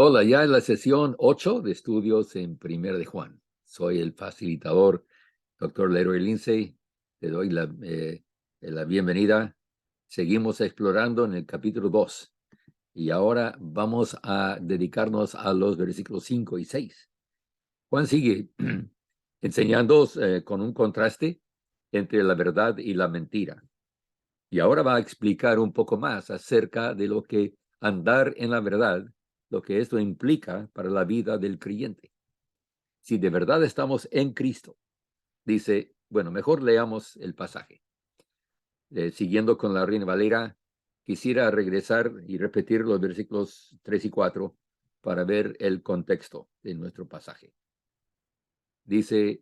Hola, ya en la sesión 8 de estudios en Primera de Juan. Soy el facilitador, Dr. Leroy Lindsay. Te doy la bienvenida. Seguimos explorando en el capítulo 2 y ahora vamos a dedicarnos a los versículos 5 y 6. Juan sigue enseñando con un contraste entre la verdad y la mentira. Y ahora va a explicar un poco más acerca de lo que andar en la verdad, lo que esto implica para la vida del creyente. Si de verdad estamos en Cristo, dice, bueno, mejor leamos el pasaje. Siguiendo con la Reina Valera, quisiera regresar y repetir los versículos 3 y 4 para ver el contexto de nuestro pasaje. Dice,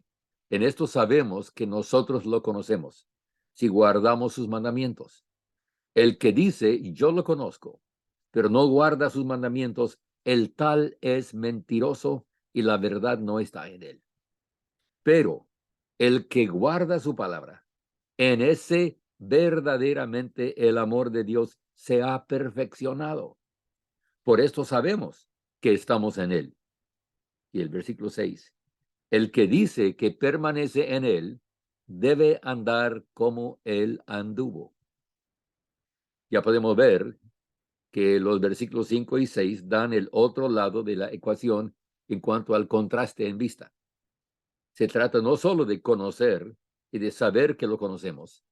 en esto sabemos que nosotros lo conocemos, si guardamos sus mandamientos. El que dice, yo lo conozco, pero no guarda sus mandamientos, el tal es mentiroso y la verdad no está en él. Pero el que guarda su palabra, en ese verdaderamente el amor de Dios se ha perfeccionado. Por esto sabemos que estamos en él. Y el versículo 6, el que dice que permanece en él, debe andar como él anduvo. Ya podemos ver que los versículos 5 y 6 dan el otro lado de la ecuación en cuanto al contraste en vista. Se trata no solo de conocer y de saber que lo conocemos,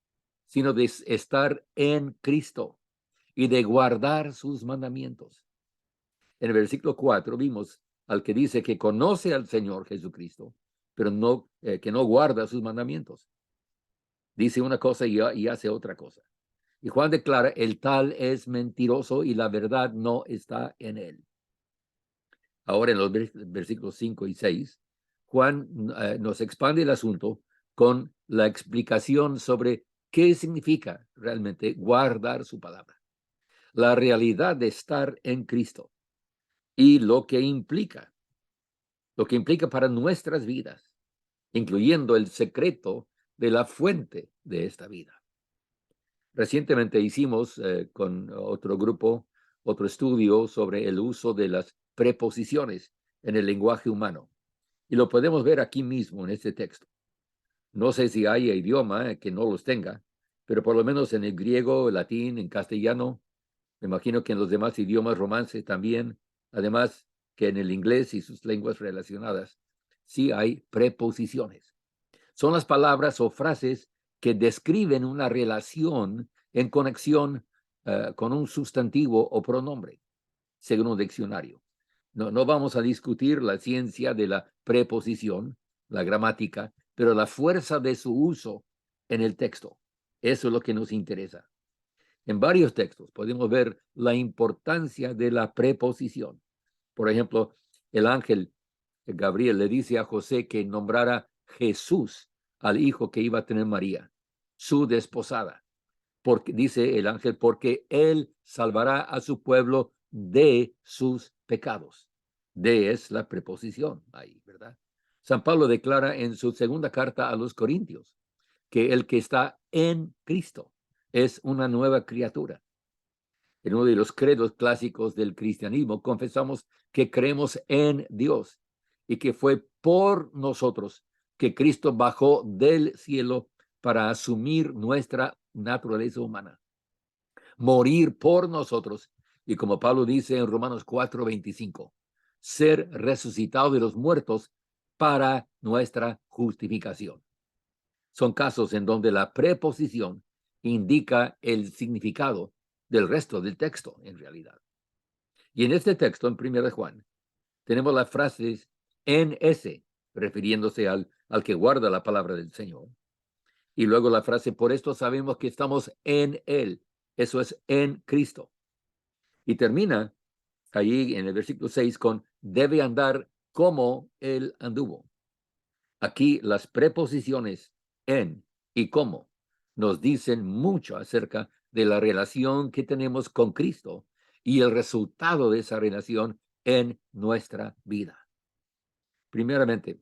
sino de estar en Cristo y de guardar sus mandamientos. En el versículo 4 vimos al que dice que conoce al Señor Jesucristo, pero que no guarda sus mandamientos. Dice una cosa y hace otra cosa. Y Juan declara, el tal es mentiroso y la verdad no está en él. Ahora en los versículos 5 y 6, Juan nos expande el asunto con la explicación sobre qué significa realmente guardar su palabra, la realidad de estar en Cristo y lo que implica para nuestras vidas, incluyendo el secreto de la fuente de esta vida. Recientemente hicimos con otro grupo, otro estudio sobre el uso de las preposiciones en el lenguaje humano. Y lo podemos ver aquí mismo en este texto. No sé si hay idioma que no los tenga, pero por lo menos en el griego, el latín, en castellano, me imagino que en los demás idiomas romances también, además que en el inglés y sus lenguas relacionadas, sí hay preposiciones. Son las palabras o frases que describen una relación en conexión con un sustantivo o pronombre, según un diccionario. No vamos a discutir la ciencia de la preposición, la gramática, pero la fuerza de su uso en el texto. Eso es lo que nos interesa. En varios textos podemos ver la importancia de la preposición. Por ejemplo, el ángel Gabriel le dice a José que nombrara Jesús al hijo que iba a tener María, su desposada. Porque, dice el ángel, porque él salvará a su pueblo de sus pecados. De es la preposición ahí, ¿verdad? San Pablo declara en su segunda carta a los Corintios que el que está en Cristo es una nueva criatura. En uno de los credos clásicos del cristianismo confesamos que creemos en Dios y que fue por nosotros que Cristo bajó del cielo para asumir nuestra naturaleza humana, morir por nosotros y, como Pablo dice en Romanos 4:25, ser resucitado de los muertos para nuestra justificación. Son casos en donde la preposición indica el significado del resto del texto, en realidad. Y en este texto, en 1 Juan, tenemos las frases en ese, refiriéndose al que guarda la palabra del Señor. Y luego la frase, por esto sabemos que estamos en Él. Eso es en Cristo. Y termina allí en el versículo 6 con, debe andar como Él anduvo. Aquí las preposiciones en y como nos dicen mucho acerca de la relación que tenemos con Cristo y el resultado de esa relación en nuestra vida. Primeramente,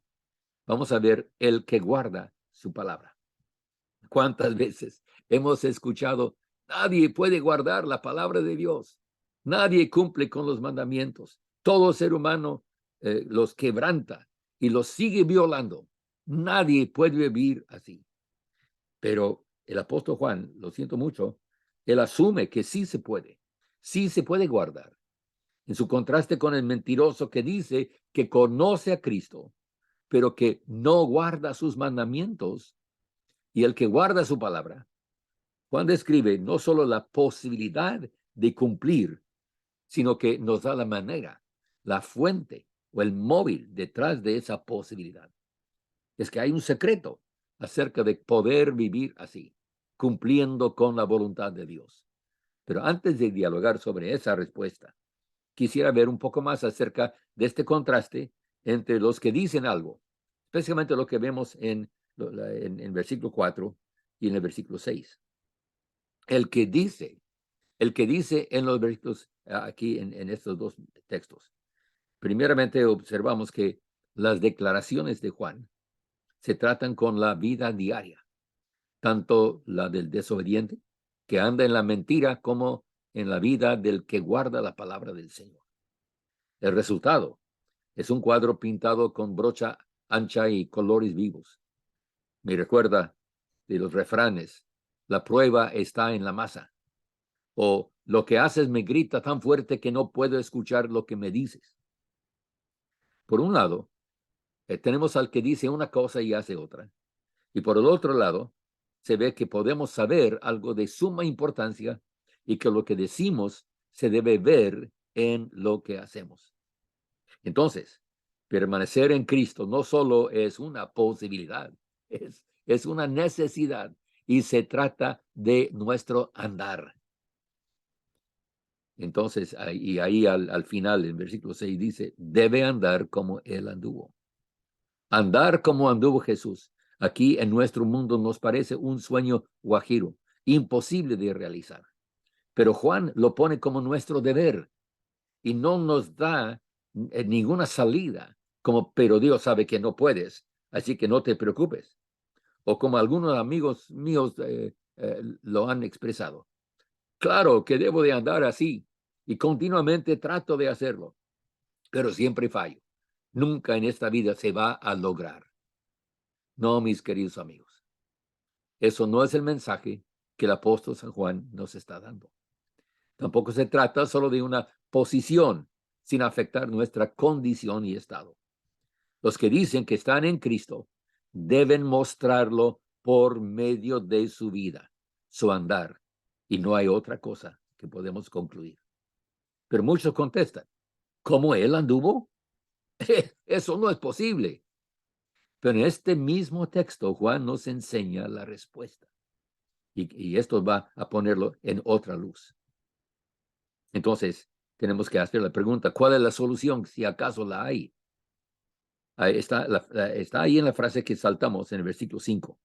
vamos a ver el que guarda su palabra. ¿Cuántas veces hemos escuchado, nadie puede guardar la palabra de Dios? Nadie cumple con los mandamientos. Todo ser humano los quebranta y los sigue violando. Nadie puede vivir así. Pero el apóstol Juan, lo siento mucho, él asume que sí se puede guardar. En su contraste con el mentiroso que dice que conoce a Cristo, pero que no guarda sus mandamientos, y el que guarda su palabra. Juan describe no solo la posibilidad de cumplir, sino que nos da la manera, la fuente o el móvil detrás de esa posibilidad. Es que hay un secreto acerca de poder vivir así, cumpliendo con la voluntad de Dios. Pero antes de dialogar sobre esa respuesta, quisiera ver un poco más acerca de este contraste entre los que dicen algo, especialmente lo que vemos en versículo 4 y en el versículo 6. El que dice en los versículos aquí en estos dos textos. Primeramente observamos que las declaraciones de Juan se tratan con la vida diaria, tanto la del desobediente, que anda en la mentira, como en la vida del que guarda la palabra del Señor. El resultado es un cuadro pintado con brocha ancha y colores vivos. Me recuerda de los refranes: la prueba está en la masa, o lo que haces me grita tan fuerte que no puedo escuchar lo que me dices. Por un lado, tenemos al que dice una cosa y hace otra. Y por el otro lado, se ve que podemos saber algo de suma importancia y que lo que decimos se debe ver en lo que hacemos. Entonces, permanecer en Cristo no solo es una posibilidad, es una necesidad, y se trata de nuestro andar. Entonces, ahí al final, en versículo 6 dice, debe andar como Él anduvo. Andar como anduvo Jesús. Aquí en nuestro mundo nos parece un sueño guajiro, imposible de realizar. Pero Juan lo pone como nuestro deber y no nos da ninguna salida, como, pero Dios sabe que no puedes, así que no te preocupes. O como algunos amigos míos lo han expresado. Claro que debo de andar así y continuamente trato de hacerlo, pero siempre fallo. Nunca en esta vida se va a lograr. No, mis queridos amigos, eso no es el mensaje que el apóstol San Juan nos está dando. Tampoco se trata solo de una posición sin afectar nuestra condición y estado. Los que dicen que están en Cristo deben mostrarlo por medio de su vida, su andar, y no hay otra cosa que podemos concluir. Pero muchos contestan, ¿cómo él anduvo? Eso no es posible. Pero en este mismo texto, Juan nos enseña la respuesta. Y esto va a ponerlo en otra luz. Entonces, tenemos que hacer la pregunta, ¿cuál es la solución, si acaso la hay? Ahí está, está ahí en la frase que saltamos en el versículo 5.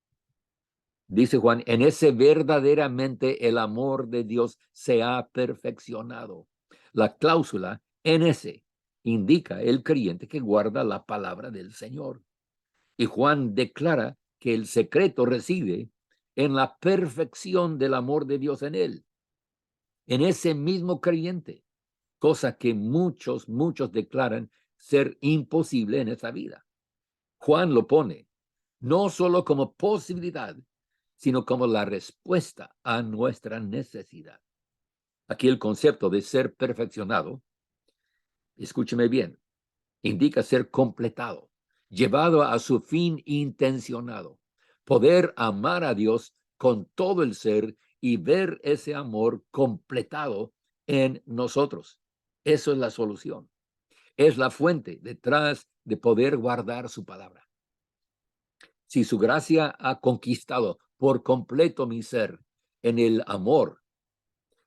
Dice Juan, en ese verdaderamente el amor de Dios se ha perfeccionado. La cláusula en ese indica el creyente que guarda la palabra del Señor. Y Juan declara que el secreto reside en la perfección del amor de Dios en él, en ese mismo creyente, cosa que muchos declaran ser imposible en esta vida. Juan lo pone no solo como posibilidad, sino como la respuesta a nuestra necesidad. Aquí el concepto de ser perfeccionado, escúcheme bien, indica ser completado, llevado a su fin intencionado, poder amar a Dios con todo el ser y ver ese amor completado en nosotros. Eso es la solución. Es la fuente detrás de poder guardar su palabra. Si su gracia ha conquistado por completo mi ser en el amor,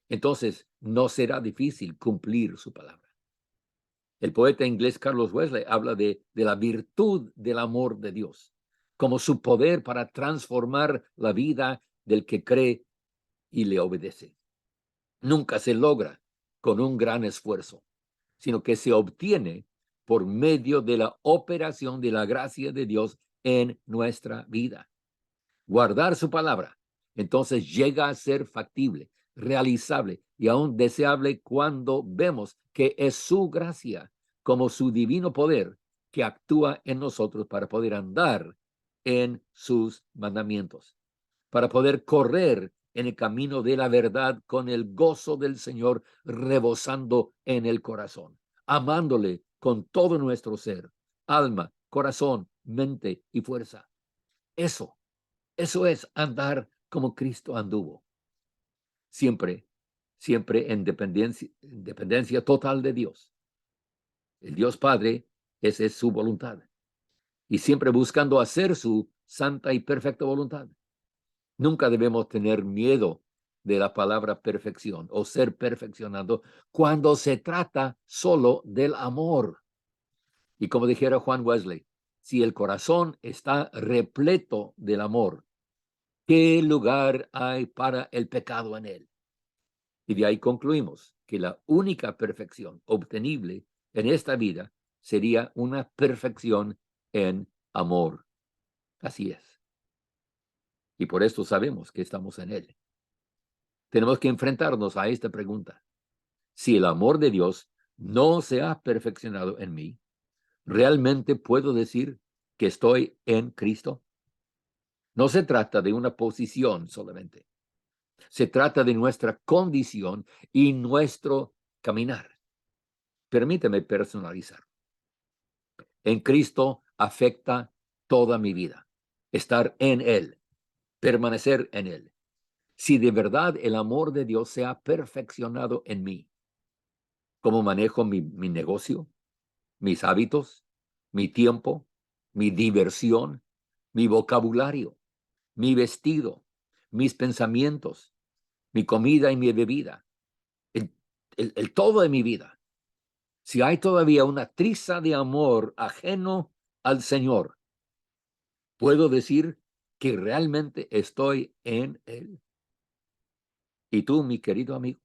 entonces no será difícil cumplir su palabra. El poeta inglés Carlos Wesley habla de la virtud del amor de Dios, como su poder para transformar la vida del que cree y le obedece. Nunca se logra con un gran esfuerzo, sino que se obtiene por medio de la operación de la gracia de Dios en nuestra vida. Guardar su palabra, entonces llega a ser factible, realizable y aún deseable cuando vemos que es su gracia, como su divino poder que actúa en nosotros para poder andar en sus mandamientos, para poder correr en el camino de la verdad con el gozo del Señor rebosando en el corazón, amándole con todo nuestro ser, alma, corazón, mente y fuerza. Eso es andar como Cristo anduvo. Siempre en dependencia total de Dios. El Dios Padre, esa es su voluntad. Y siempre buscando hacer su santa y perfecta voluntad. Nunca debemos tener miedo de la palabra perfección o ser perfeccionado cuando se trata solo del amor. Y como dijera Juan Wesley, si el corazón está repleto del amor, ¿qué lugar hay para el pecado en él? Y de ahí concluimos que la única perfección obtenible en esta vida sería una perfección en amor. Así es. Y por esto sabemos que estamos en él. Tenemos que enfrentarnos a esta pregunta. Si el amor de Dios no se ha perfeccionado en mí, ¿realmente puedo decir que estoy en Cristo? No se trata de una posición solamente. Se trata de nuestra condición y nuestro caminar. Permíteme personalizar. En Cristo afecta toda mi vida. Estar en Él, permanecer en Él. Si de verdad el amor de Dios se ha perfeccionado en mí, ¿cómo manejo mi negocio, mis hábitos, mi tiempo, mi diversión, mi vocabulario, mi vestido, mis pensamientos, mi comida y mi bebida, el todo de mi vida? Si hay todavía una triza de amor ajeno al Señor, ¿puedo decir que realmente estoy en Él? Y tú, mi querido amigo,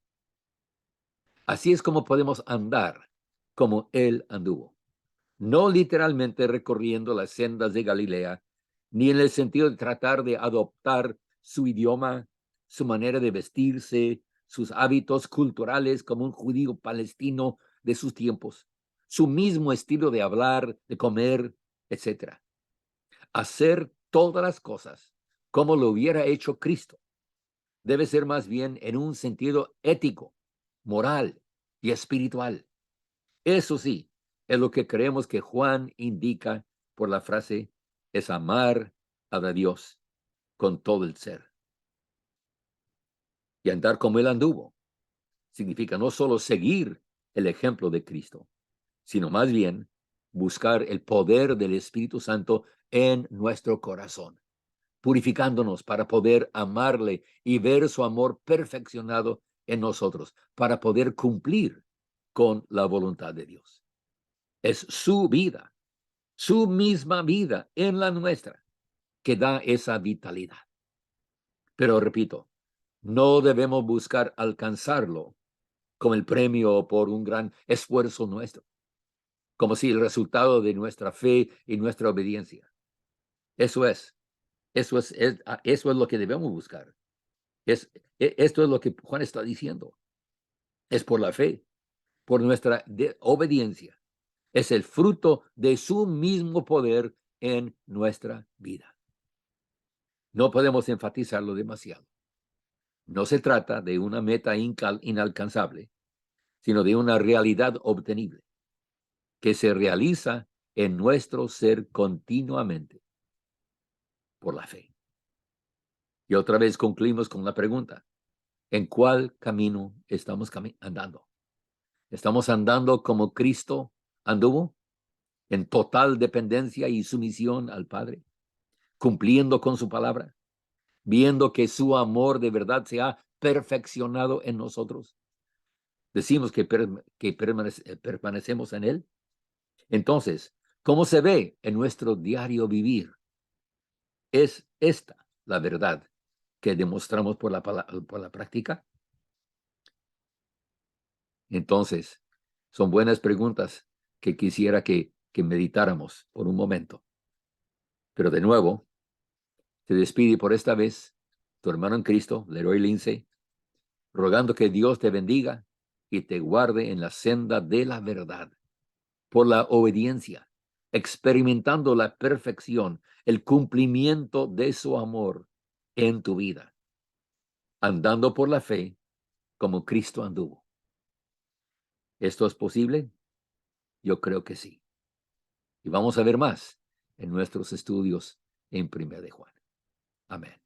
así es como podemos andar como Él anduvo. No literalmente recorriendo las sendas de Galilea, ni en el sentido de tratar de adoptar su idioma, su manera de vestirse, sus hábitos culturales como un judío palestino de sus tiempos, su mismo estilo de hablar, de comer, etc. Hacer todas las cosas como lo hubiera hecho Cristo debe ser más bien en un sentido ético, moral y espiritual. Eso sí, es lo que creemos que Juan indica por la frase, es amar a Dios con todo el ser. Y andar como Él anduvo significa no solo seguir el ejemplo de Cristo, sino más bien buscar el poder del Espíritu Santo en nuestro corazón, purificándonos para poder amarle y ver su amor perfeccionado en nosotros, para poder cumplir con la voluntad de Dios. Es su vida, su misma vida en la nuestra, que da esa vitalidad. Pero repito, no debemos buscar alcanzarlo como el premio por un gran esfuerzo nuestro, como si el resultado de nuestra fe y nuestra obediencia. Eso es lo que debemos buscar. Esto es lo que Juan está diciendo. Es por la fe, por nuestra obediencia. Es el fruto de su mismo poder en nuestra vida. No podemos enfatizarlo demasiado. No se trata de una meta inalcanzable, sino de una realidad obtenible que se realiza en nuestro ser continuamente por la fe. Y otra vez concluimos con la pregunta: ¿en cuál camino estamos andando? ¿Estamos andando como Cristo anduvo, en total dependencia y sumisión al Padre, cumpliendo con su palabra, viendo que su amor de verdad se ha perfeccionado en nosotros? Decimos que permanecemos en Él. Entonces, ¿cómo se ve en nuestro diario vivir? ¿Es esta la verdad que demostramos por la práctica? Entonces, son buenas preguntas que quisiera que meditáramos por un momento. Pero de nuevo, te despide por esta vez tu hermano en Cristo, Leroy Lindsay, rogando que Dios te bendiga y te guarde en la senda de la verdad, por la obediencia, experimentando la perfección, el cumplimiento de su amor en tu vida, andando por la fe como Cristo anduvo. ¿Esto es posible? Yo creo que sí. Y vamos a ver más en nuestros estudios en 1 de Juan. Amén.